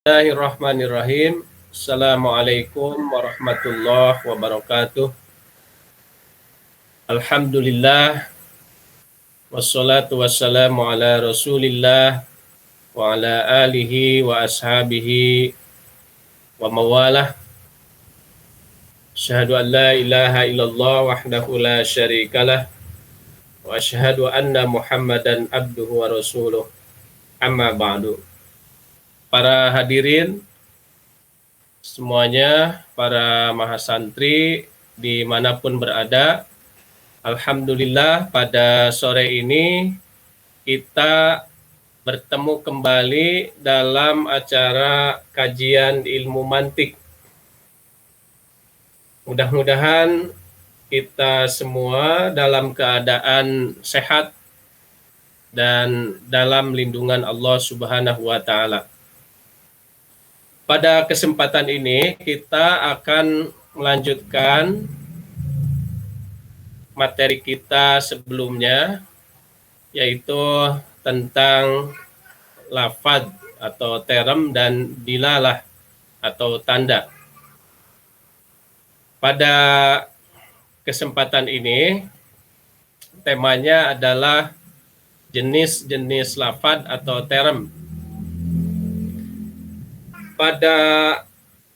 Bismillahirrahmanirrahim. Assalamualaikum warahmatullahi wabarakatuh. Alhamdulillah. Wassalatu wassalamu ala rasulillah wa ala alihi wa ashabihi wa mawalah. Asyhadu an la ilaha illallah wahdahu la syarikalah wa asyhadu anna Muhammadan abduhu wa rasuluh. Amma ba'du. Para hadirin semuanya, para mahasantri dimanapun berada, alhamdulillah pada sore ini kita bertemu kembali dalam acara kajian ilmu mantik. Mudah-mudahan kita semua dalam keadaan sehat dan dalam lindungan Allah Subhanahu wa Ta'ala. Pada kesempatan ini kita akan melanjutkan materi kita sebelumnya, yaitu tentang lafadz atau terem dan dilalah atau tanda. Pada kesempatan ini temanya adalah jenis-jenis lafadz atau terem. Pada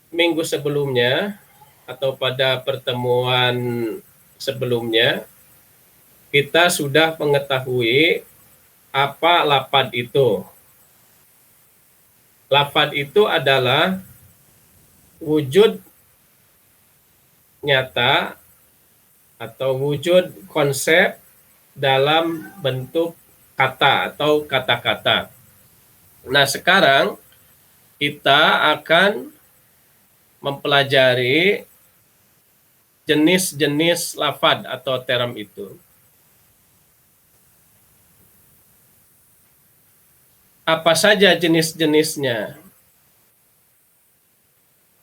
minggu sebelumnya atau pada pertemuan sebelumnya kita sudah mengetahui apa lafadz itu. Lafadz itu adalah wujud nyata atau wujud konsep dalam bentuk kata atau kata-kata. Nah, sekarang kita akan mempelajari jenis-jenis lafadz atau terem itu. Apa saja jenis-jenisnya?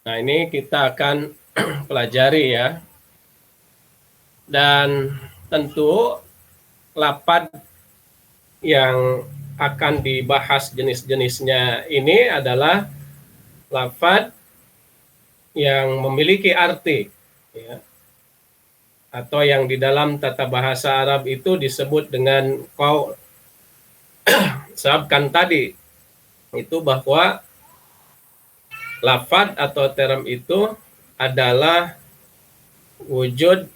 Nah, ini kita akan pelajari ya. Dan tentu lafadz yang akan dibahas jenis-jenisnya ini adalah lafadz yang memiliki arti ya, atau yang di dalam tata bahasa Arab itu disebut dengan qaul. Sebabkan tadi itu bahwa lafadz atau terem itu adalah wujud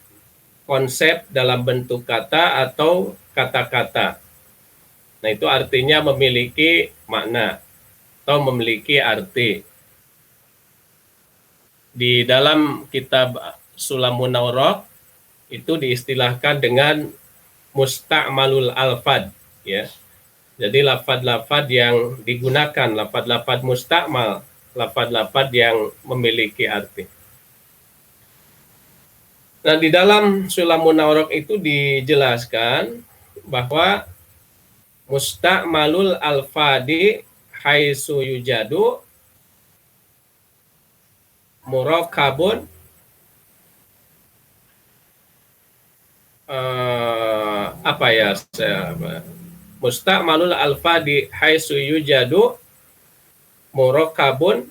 konsep dalam bentuk kata atau kata-kata. Nah, itu artinya memiliki makna atau memiliki arti. Di dalam kitab Sulamun Nawrah itu diistilahkan dengan musta'malul alfad ya. Jadi lafadz-lafadz yang digunakan, lafadz-lafadz musta'mal, lafadz-lafadz yang memiliki arti. Nah, di dalam Sulamun Nawrah itu dijelaskan bahwa musta'malul alfadi haitsu yujadu murakabun musta'malul alfadi haitsu yujadu murakabun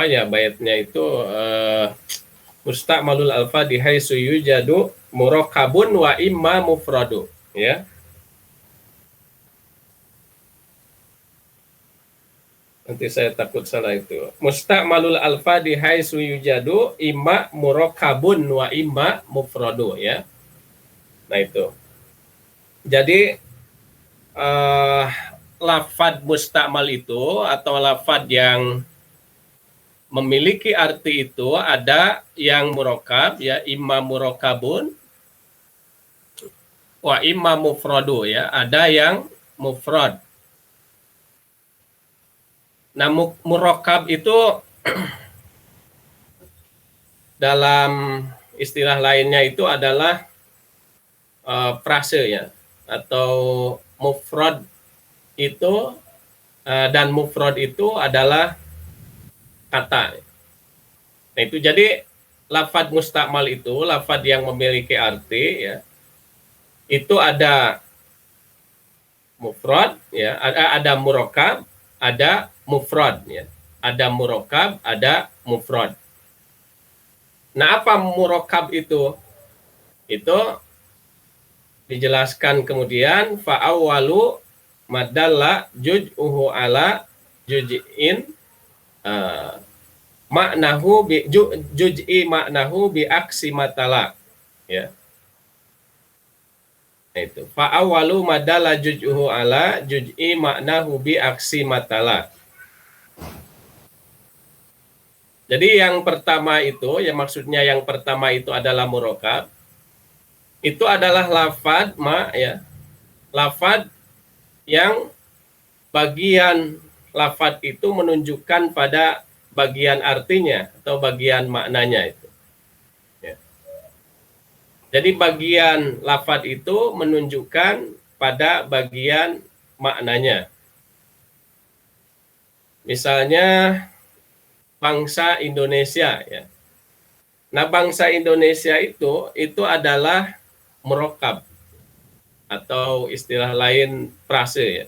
bayatnya itu musta'malul alfadi haitsu yujadu murakabun wa imma mufradu ya. Nanti saya takut salah itu. Musta'malul alfadi haitsu yujadu imma murakabun wa imma mufradu ya. Nah itu. Jadi lafadz musta'mal itu atau lafadz yang memiliki arti itu ada yang murakab ya, imma murakabun wa imma mufradu ya, ada yang mufrad. Nah, murakab itu dalam istilah lainnya itu adalah frase ya, atau mufrad itu dan mufrad itu adalah kata. Nah, itu jadi lafadz musta'mal itu lafadz yang memiliki arti ya. Itu ada mufrad, ya, ada murakkab, ada mufrad, ya. Ada murakkab, ada mufrad. Nah, apa murakkab itu? Itu dijelaskan kemudian fa'awwalu madalla juz'uhu ala juz'in maknahu bi juz'i maknahu bi aksi matala, ya. Itu fa'awwalu madalla juz'uhu ala juz'i maknahu bi aksi matala. Jadi yang pertama itu, yang maksudnya yang pertama itu adalah murakkab. Itu adalah lafad ma, ya. Lafad yang bagian lafad itu menunjukkan pada bagian artinya atau bagian maknanya itu. Ya. Jadi bagian lafad itu menunjukkan pada bagian maknanya. Misalnya bangsa Indonesia, ya. Nah, bangsa Indonesia itu adalah murakkab atau istilah lain frase, ya.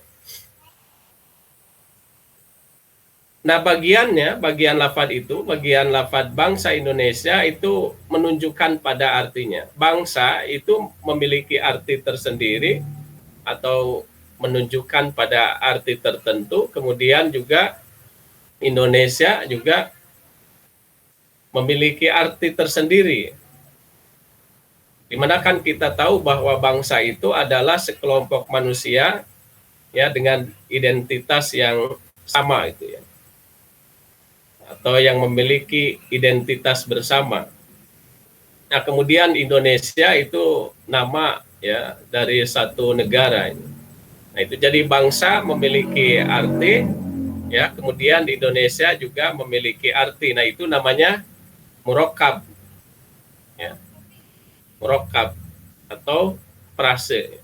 Nah, bagian lafad itu, bagian lafad bangsa Indonesia itu menunjukkan pada artinya. Bangsa itu memiliki arti tersendiri atau menunjukkan pada arti tertentu, kemudian juga Indonesia juga memiliki arti tersendiri. Dimana kan kita tahu bahwa bangsa itu adalah sekelompok manusia, ya, dengan identitas yang sama itu, ya, atau yang memiliki identitas bersama. Nah, kemudian Indonesia itu nama, ya, dari satu negara. Nah, itu jadi bangsa memiliki arti, ya, kemudian di Indonesia juga memiliki arti. Nah, itu namanya murakkab, ya, murakkab atau frase.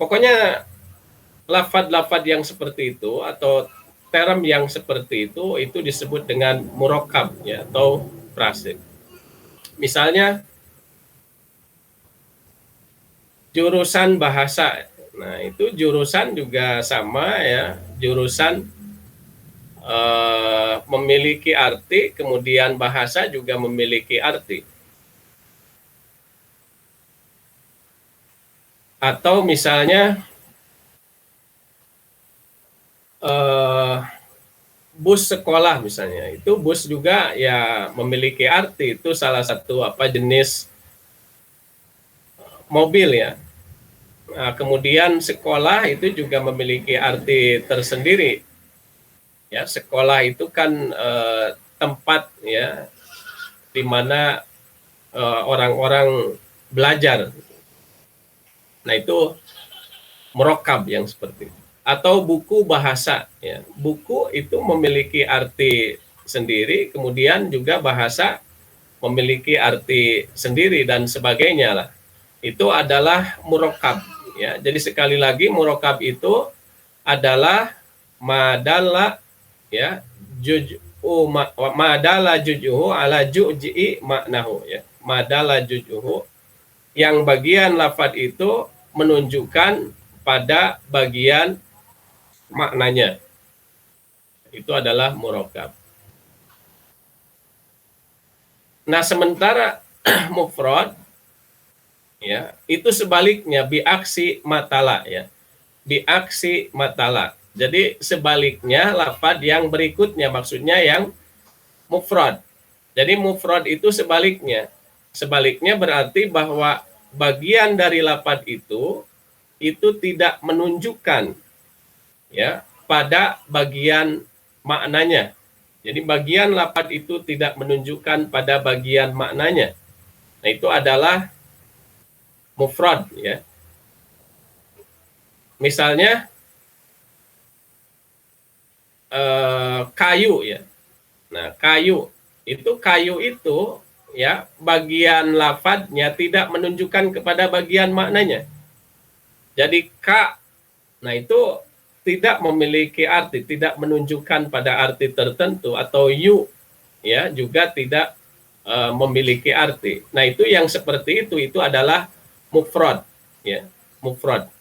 Pokoknya lafad-lafad yang seperti itu atau term yang seperti itu disebut dengan murakkab, ya, atau frase. Misalnya jurusan bahasa. Nah, itu jurusan juga sama, ya. Jurusan memiliki arti, kemudian bahasa juga memiliki arti. Atau misalnya bus sekolah misalnya, itu bus juga, ya, memiliki arti. Itu salah satu jenis mobil, ya. Nah, kemudian sekolah itu juga memiliki arti tersendiri, ya. Sekolah itu kan tempat, ya, di mana orang-orang belajar. Nah, itu murakkab yang seperti itu. Atau buku bahasa, ya. Buku itu memiliki arti sendiri, kemudian juga bahasa memiliki arti sendiri dan sebagainya lah. Itu adalah murakkab, ya. Jadi sekali lagi murakkab itu adalah madalla, ya, juz'u madalla juz'uhu ala juz'i maknahu, ya. Madalla juz'uhu, yang bagian lafad itu menunjukkan pada bagian maknanya. Itu adalah murakkab. Nah, sementara mufrad, ya, itu sebaliknya biaksi matala, ya. Biaksi matala. Jadi sebaliknya lafad yang berikutnya, maksudnya yang mufrad. Jadi mufrad itu sebaliknya. Sebaliknya berarti bahwa bagian dari lafad itu tidak menunjukkan, ya, pada bagian maknanya. Jadi bagian lafad itu tidak menunjukkan pada bagian maknanya. Nah, itu adalah mufrad, ya. Misalnya kayu, ya. Nah, kayu itu, ya, bagian lafadznya tidak menunjukkan kepada bagian maknanya. Jadi nah, itu tidak memiliki arti, tidak menunjukkan pada arti tertentu. Atau ya, juga tidak memiliki arti. Nah, itu yang seperti itu adalah mufrad, ya. mufrad.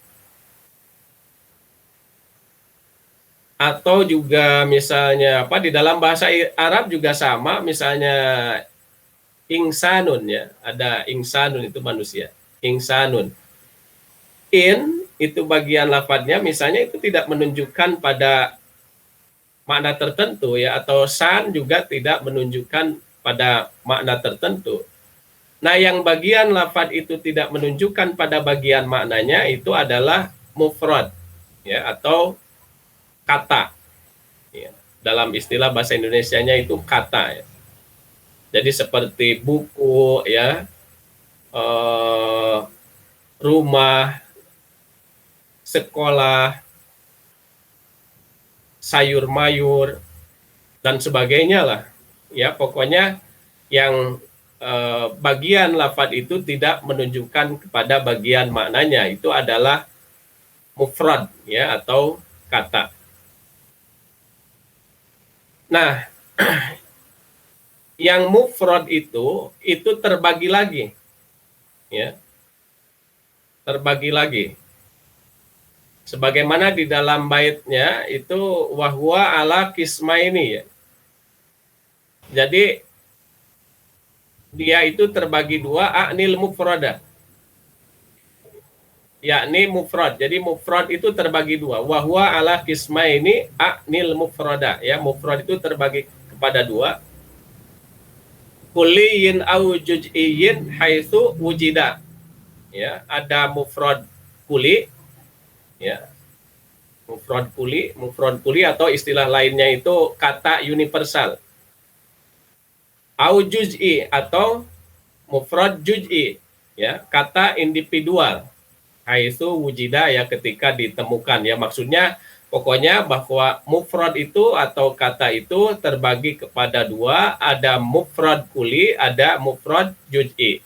Atau juga misalnya apa, di dalam bahasa Arab juga sama, misalnya ingsanun ya, ada ingsanun itu manusia, ingsanun. In itu bagian lafadznya misalnya itu tidak menunjukkan pada makna tertentu ya, atau san juga tidak menunjukkan pada makna tertentu. Nah, yang bagian lafadz itu tidak menunjukkan pada bagian maknanya itu adalah mufrad ya, atau kata ya. Dalam istilah bahasa Indonesianya itu kata ya. Jadi seperti buku ya, rumah, sekolah, sayur mayur, dan sebagainya lah ya. Pokoknya yang bagian lafadz itu tidak menunjukkan kepada bagian maknanya itu adalah mufrad ya, atau kata. Nah, yang mufrad itu terbagi lagi ya, terbagi lagi sebagaimana di dalam baitnya itu wahwa ala kismaini ya. Jadi dia itu terbagi dua, a'nil mufrada, yakni mufrad. Jadi mufrad itu terbagi dua, wahwa ala kismaini a'nil mufrada ya. Mufrad itu terbagi kepada dua, kuliyin au juz'iyin haitsu wujida ya. Ada mufrad kuli ya, mufrad kuli atau istilah lainnya itu kata universal. Au juz'i atau mufrad juz'i ya, kata individual. Haitsu wujida ya, ketika ditemukan ya. Maksudnya pokoknya bahwa mufrad itu atau kata itu terbagi kepada dua, ada mufrad kuli, ada mufrad juz'i.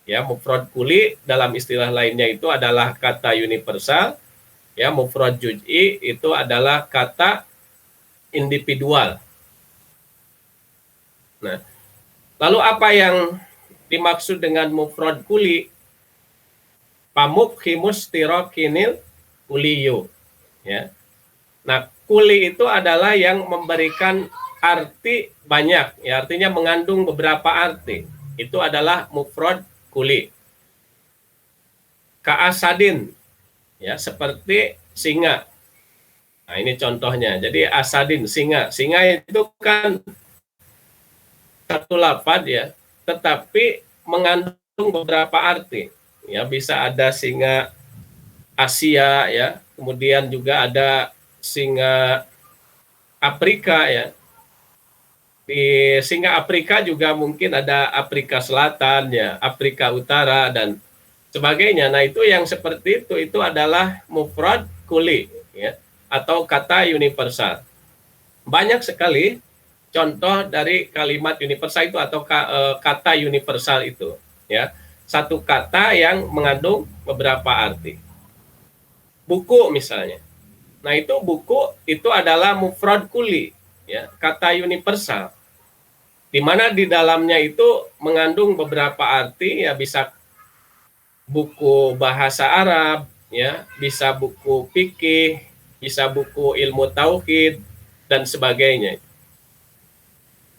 Ya, mufrad kuli dalam istilah lainnya itu adalah kata universal. Ya, mufrad juz'i itu adalah kata individual. Nah, lalu apa yang dimaksud dengan mufrad kuli? Pamukhimus tirokinil kuliyu ya. Nah, kuli itu adalah yang memberikan arti banyak ya, artinya mengandung beberapa arti. Itu adalah mufrad kuli. Kaasadin ya, seperti singa. Nah, ini contohnya. Jadi asadin, singa. Singa itu kan satu lafaz ya, tetapi mengandung beberapa arti. Ya, bisa ada singa Asia ya, kemudian juga ada singa Afrika ya. Di singa Afrika juga mungkin ada Afrika Selatan ya, Afrika Utara dan sebagainya. Nah, itu yang seperti itu adalah mufrad kuli ya, atau kata universal. Banyak sekali contoh dari kalimat universal itu atau kata universal itu ya. Satu kata yang mengandung beberapa arti. Buku misalnya. Nah, itu buku itu adalah mufrad kuli ya, kata universal. Di mana di dalamnya itu mengandung beberapa arti ya, bisa buku bahasa Arab ya, bisa buku fikih, bisa buku ilmu tauhid dan sebagainya.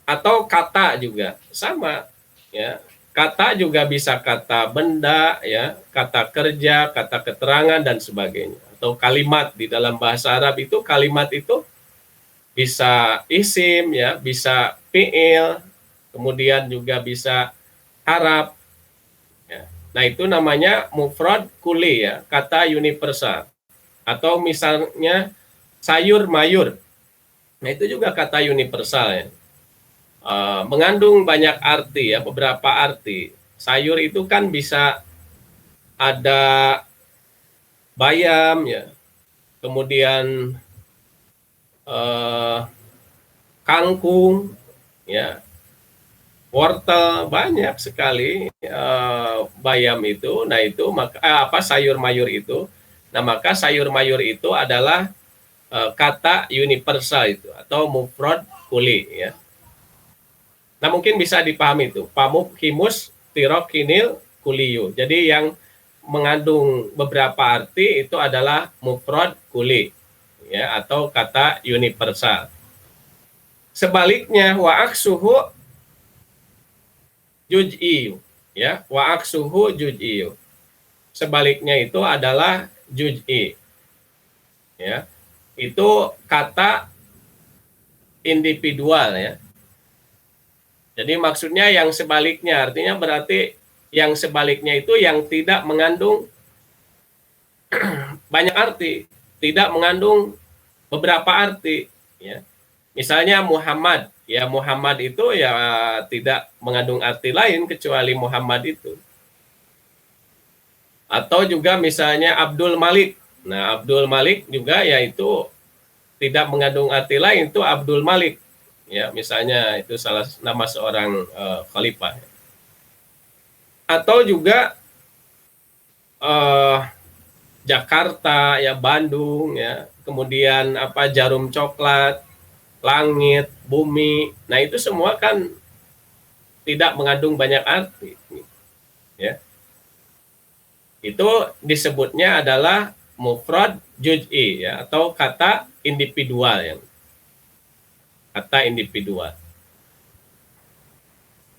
Atau kata juga sama ya. Kata juga bisa kata benda ya, kata kerja, kata keterangan dan sebagainya. Atau kalimat, di dalam bahasa Arab itu kalimat itu bisa isim ya, bisa fi'il, kemudian juga bisa haraf ya. Nah, itu namanya mufrad kuli ya, kata universal. Atau misalnya sayur mayur. Nah, itu juga kata universal ya. Mengandung banyak arti ya, beberapa arti. Sayur itu kan bisa ada bayam ya, kemudian kangkung ya, wortel, banyak sekali bayam itu. Nah, itu maka sayur mayur itu. Nah, maka sayur mayur itu adalah kata universal itu atau mufrad kuli ya. Nah, mungkin bisa dipahami itu. Pamukhimus tirokinil kuliyu. Jadi yang mengandung beberapa arti itu adalah mufrad kuli, ya, atau kata universal. Sebaliknya wa aksuhu juz'i, ya, wa aksuhu juz'i. Sebaliknya itu adalah juz'i, ya. Itu kata individual, ya. Jadi maksudnya yang sebaliknya, artinya berarti yang sebaliknya itu yang tidak mengandung banyak arti, tidak mengandung beberapa arti, ya. Misalnya Muhammad, ya Muhammad itu ya tidak mengandung arti lain kecuali Muhammad itu. Atau juga misalnya Abdul Malik. Nah, Abdul Malik juga yaitu tidak mengandung arti lain, itu Abdul Malik. Ya, misalnya itu salah nama seorang khalifah. Atau juga Jakarta, ya Bandung, ya. Kemudian apa jarum coklat, langit, bumi. Nah, itu semua kan tidak mengandung banyak arti, ya. Itu disebutnya adalah mufrad juz'i, ya, atau kata individual, ya. Kata individual.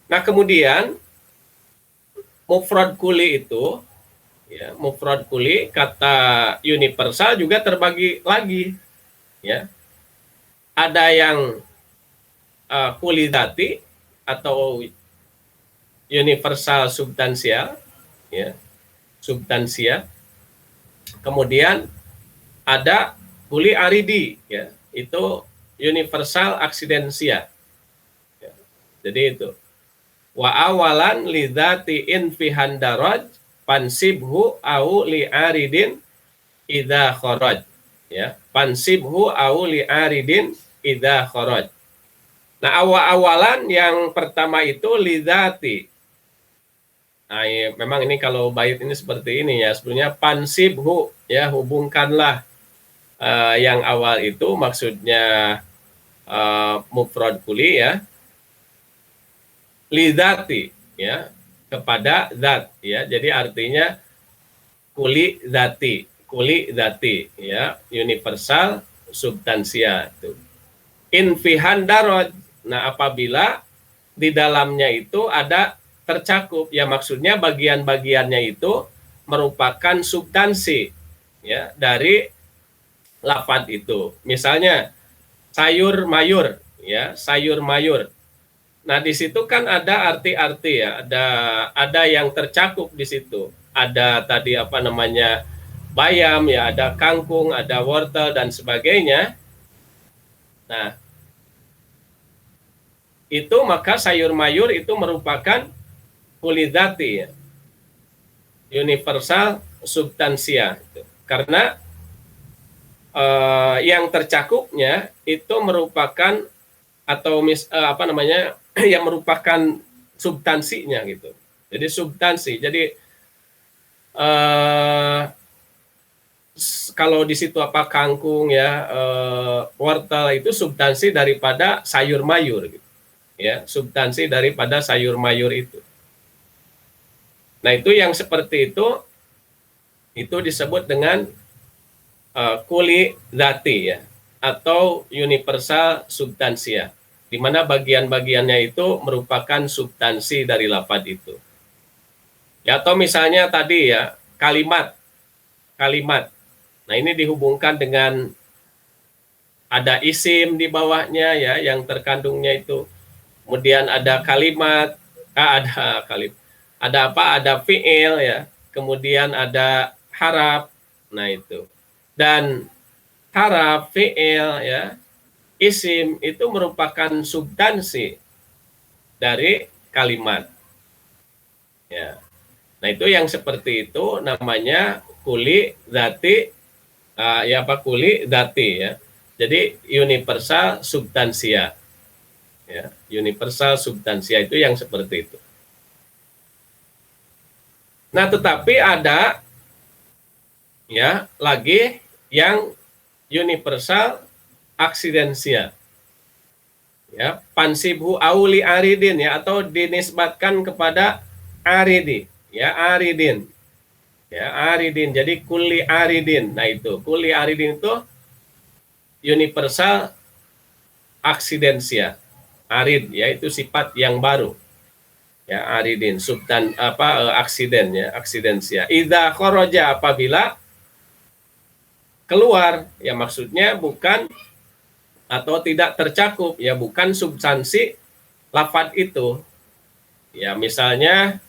Nah, kemudian mufrad kuli itu, ya, mufrad kuli kata universal juga terbagi lagi, ya. Ada yang kuli dati atau universal substansial, ya, substansia. Kemudian ada kuli aridi, ya, itu universal aksidensia, ya. Jadi itu wa awalan lidzati in fi handaraj pansibhu au li aridin idza kharaj, ya, pansibhu au li aridin idza kharaj. Nah, awalan yang pertama itu lidzati. Nah, ya, memang ini kalau bait ini seperti ini, ya, sebenarnya pansibhu, ya, hubungkanlah. Yang awal itu maksudnya mufrad kuli, ya, lidzati, ya, kepada zat, ya. Jadi artinya kuli zati, ya, universal substansia itu. In fihan daraj. Nah, apabila di dalamnya itu ada tercakup, ya, maksudnya bagian-bagiannya itu merupakan substansi, ya, dari lafaz itu. Misalnya sayur mayur, ya, sayur mayur. Nah, di situ kan ada arti-arti, ya, ada yang tercakup di situ. Ada tadi apa namanya bayam, ya, ada kangkung, ada wortel dan sebagainya. Nah, itu maka sayur mayur itu merupakan kulidati, ya, universal substansia, karena yang tercakupnya itu merupakan atau apa namanya yang merupakan substansinya, gitu. Jadi substansi. Jadi kalau di situ apa kangkung, ya, wortel itu substansi daripada sayur mayur, gitu, ya, substansi daripada sayur mayur itu. Nah, itu yang seperti itu disebut dengan kuli zati, ya, atau universal substansia, di mana bagian-bagiannya itu merupakan substansi dari lafaz itu. Ya, atau misalnya tadi, ya, kalimat. Nah, ini dihubungkan dengan ada isim di bawahnya, ya, yang terkandungnya itu. Kemudian ada kalimat, ada apa? Ada fi'il, ya. Kemudian ada haraf. Nah, itu. Dan haraf, fi'il, ya, isim itu merupakan substansi dari kalimat, ya. Nah, itu yang seperti itu namanya kuli zati, ya, apa kuli zati, ya. Jadi universal substansia, ya, universal substansia itu yang seperti itu. Nah, tetapi ada, ya, lagi yang universal aksidensia, ya, pansibhu auli aridin, ya, atau dinisbatkan kepada aridi, ya, aridin. Ya, aridin. Jadi kulli aridin. Nah, itu kulli aridin itu universal aksidensia. Arid yaitu sifat yang baru. Ya, aridin subdan aksiden ya, aksidensia. Idza kharaja apabila keluar, ya maksudnya bukan atau tidak tercakup, ya bukan substansi lafadz itu. Ya, misalnya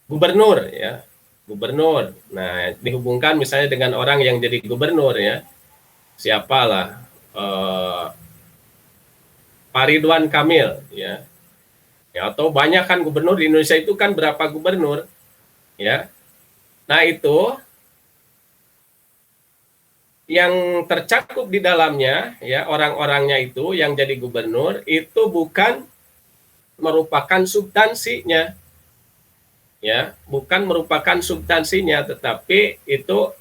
gubernur ya, gubernur. Nah, dihubungkan misalnya dengan orang yang jadi gubernur ya. Siapalah Pak Ridwan Kamil ya. Ya, atau banyak kan gubernur di Indonesia itu kan berapa gubernur ya. Nah, itu yang tercakup di dalamnya ya, orang-orangnya itu yang jadi gubernur itu bukan merupakan substansinya ya, bukan merupakan substansinya, tetapi itu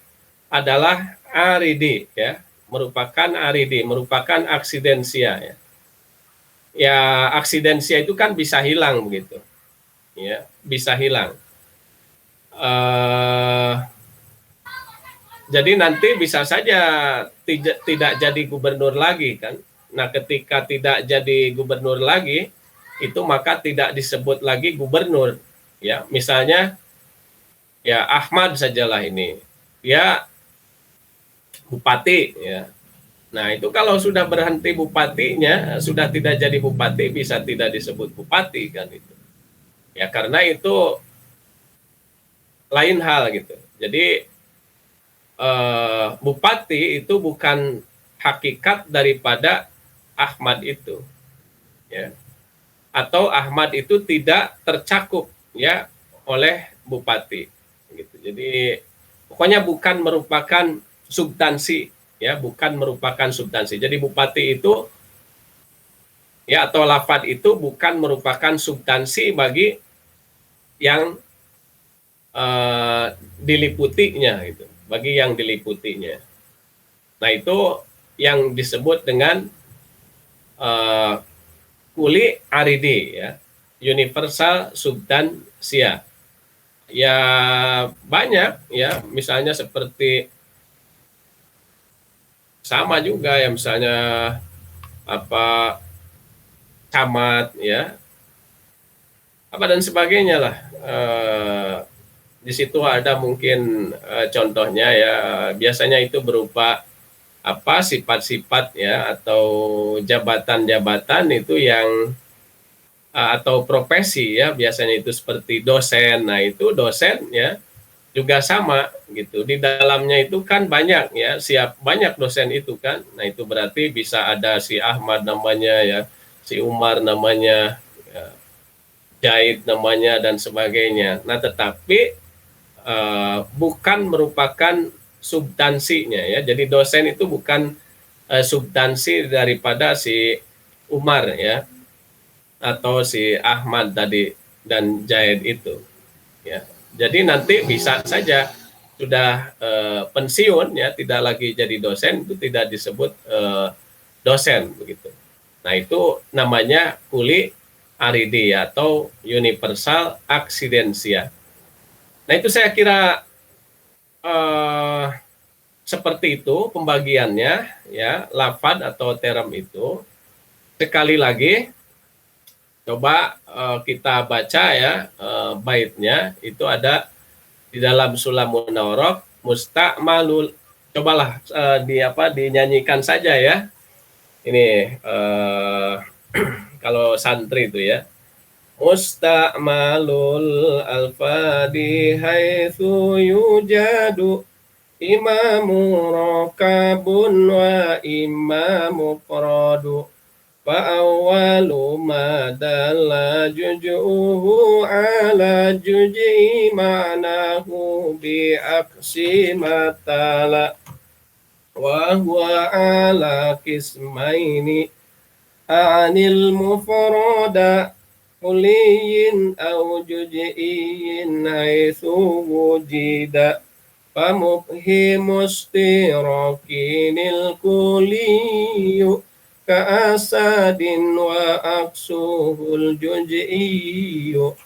adalah aridi ya, merupakan aridi, merupakan aksidensia ya. Ya, aksidensia itu kan bisa hilang begitu ya, bisa hilang. Jadi nanti bisa saja tidak jadi gubernur lagi kan. Nah, ketika tidak jadi gubernur lagi, itu maka tidak disebut lagi gubernur. Ya, misalnya ya Ahmad sajalah ini, ya bupati ya. Nah, itu kalau sudah berhenti bupatinya, sudah tidak jadi bupati, bisa tidak disebut bupati kan itu. Ya, karena itu lain hal gitu. Jadi bupati itu bukan hakikat daripada Ahmad itu ya, atau Ahmad itu tidak tercakup ya oleh bupati gitu. Jadi pokoknya bukan merupakan substansi ya, bukan merupakan substansi. Jadi bupati itu ya, atau lafadz itu bukan merupakan substansi bagi yang diliputinya gitu, bagi yang diliputinya. Nah, itu yang disebut dengan kuli aridi ya, universal substansia. Ya banyak ya, misalnya seperti sama juga ya, misalnya apa camat ya, apa dan sebagainya lah. Di situ ada mungkin contohnya ya, biasanya itu berupa apa sifat-sifat ya, atau jabatan-jabatan itu yang atau profesi ya, biasanya itu seperti dosen. Nah, itu dosen ya juga sama gitu, di dalamnya itu kan banyak ya, banyak dosen itu kan. Nah, itu berarti bisa ada si Ahmad namanya ya, si Umar namanya ya, Jahid namanya dan sebagainya. Nah, tetapi bukan merupakan substansinya ya. Jadi dosen itu bukan substansi daripada si Umar ya, atau si Ahmad tadi dan Jahid itu ya. Jadi nanti bisa saja sudah pensiun ya, tidak lagi jadi dosen, itu tidak disebut dosen begitu. Nah, itu namanya kuli aridi atau universal aksidensia. Nah, itu saya kira seperti itu pembagiannya ya, lafadz atau term itu. Sekali lagi coba kita baca ya baitnya, itu ada di dalam Sulamun Naurok, mustakmalul. Cobalah dinyanyikan saja ya. Ini kalau santri itu ya. Mustakmalul alfadi haitsu yujadu imamu rokabun wa imamu qradu fa awwalu ma dalla juj'uhu ala juj'i ma'nahu bi aksi matala wa huwa ala qismaini anil mufrada kuliyin au juj'iyin haitsu wujida famubhimustiraqinil kuliyu ka'asadin wa aksuhul juj'iyu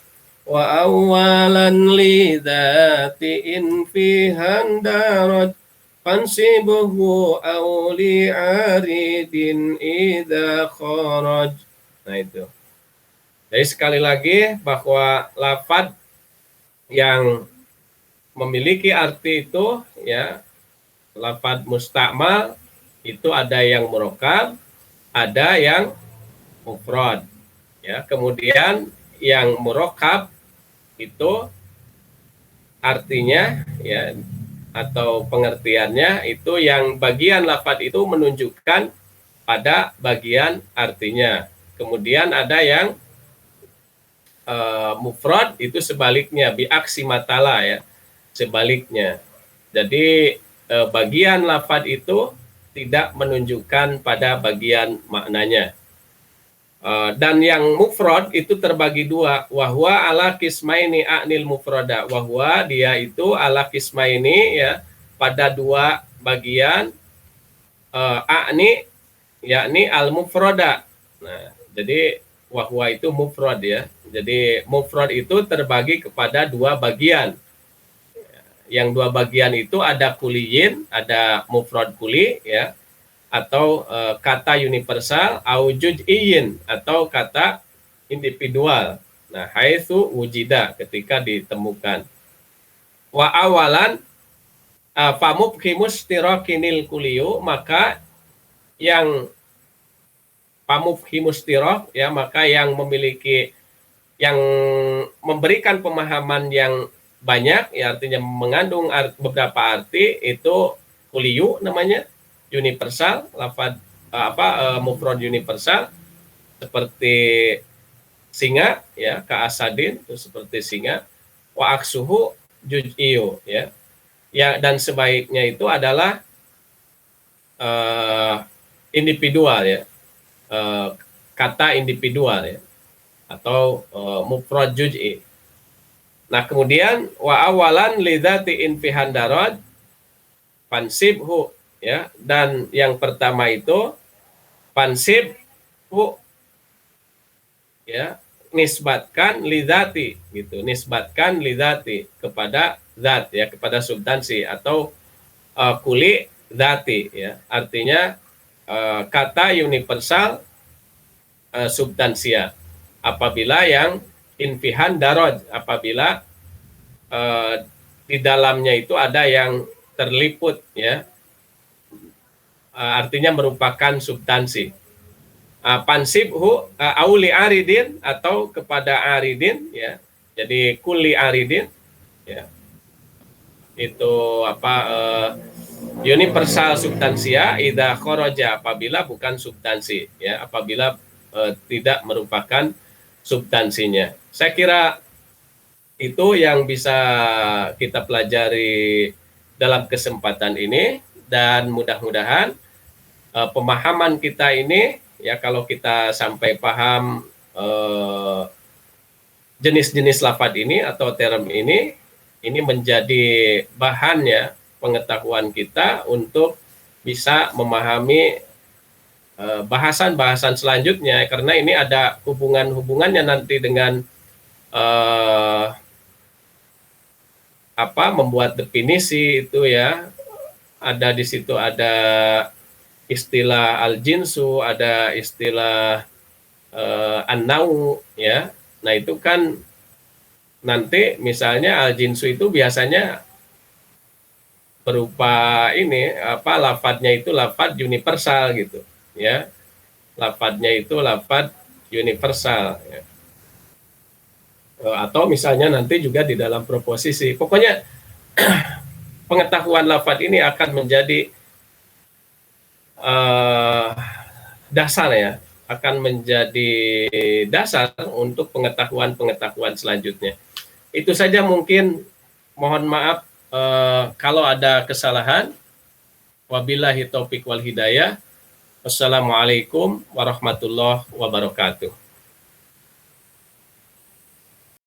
wa awalan li dhatiin fihan daraj fansibuhu awli aridin idha kharaj. Nah itu. Jadi sekali lagi bahwa lafadz yang memiliki arti itu ya, lafadz mustakmal itu ada yang murakkab, ada yang mufrad. Ya, kemudian yang murakkab itu artinya ya atau pengertiannya itu yang bagian lafadz itu menunjukkan pada bagian artinya. Kemudian ada yang mufrad itu sebaliknya, biaksi matala ya, sebaliknya. Jadi bagian lafadz itu tidak menunjukkan pada bagian maknanya. Dan yang mufrad itu terbagi dua, wahwa ala kismaini a'nil mufrada, wahwa dia itu ala kismaini ya, pada dua bagian a'ni yakni al mufrada. Nah, jadi wahwa itu mufrad ya. Jadi mufrad itu terbagi kepada dua bagian. Yang dua bagian itu ada kuliyin, ada mufrad kuli ya, atau kata universal, au juz'iyyin atau kata individual. Nah, haitsu wujida ketika ditemukan. Wa awalan famufhimus tirakinil kuliyu, maka yang pamufhimus tirok ya, maka yang memiliki, yang memberikan pemahaman yang banyak ya, artinya mengandung beberapa arti, itu kuliyu namanya, universal, lafadz mufrad universal, seperti singa ya, kaasadin itu seperti singa, wa aksuhu juz'iyu ya. Ya, dan sebaiknya itu adalah individual ya, kata individual ya, atau mufrad juz'i. Nah, kemudian wa awalan lidzati infihan daraj fansibhu ya, dan yang pertama itu fansibhu ya, nisbatkan lidzati gitu, nisbatkan lidzati kepada zat ya, kepada substansi, atau kuli dzati ya, artinya kata universal substansia apabila yang infihan daraj, apabila di dalamnya itu ada yang terliput ya, artinya merupakan substansi. Pansibhu auli aridin, atau kepada aridin ya, jadi kuli aridin ya, itu universal substansia idza kharaja, apabila bukan substansi ya, apabila tidak merupakan substansinya. Saya kira itu yang bisa kita pelajari dalam kesempatan ini, dan mudah-mudahan pemahaman kita ini ya, kalau kita sampai paham jenis-jenis lafadz ini atau term ini menjadi bahan ya, pengetahuan kita untuk bisa memahami bahasan-bahasan selanjutnya, karena ini ada hubungannya nanti dengan membuat definisi itu ya. Ada di situ ada istilah al-jinsu, ada istilah an-nau ya. Nah, itu kan nanti misalnya al-jinsu itu biasanya berupa ini lafadznya itu lafadz universal gitu ya. Lafadznya itu lafadz universal ya. Atau misalnya nanti juga di dalam proposisi. Pokoknya pengetahuan lafadz ini akan menjadi dasar ya, akan menjadi dasar untuk pengetahuan selanjutnya. Itu saja mungkin, mohon maaf kalau ada kesalahan. Wabillahi taufik wal hidayah. Wassalamualaikum warahmatullahi wabarakatuh.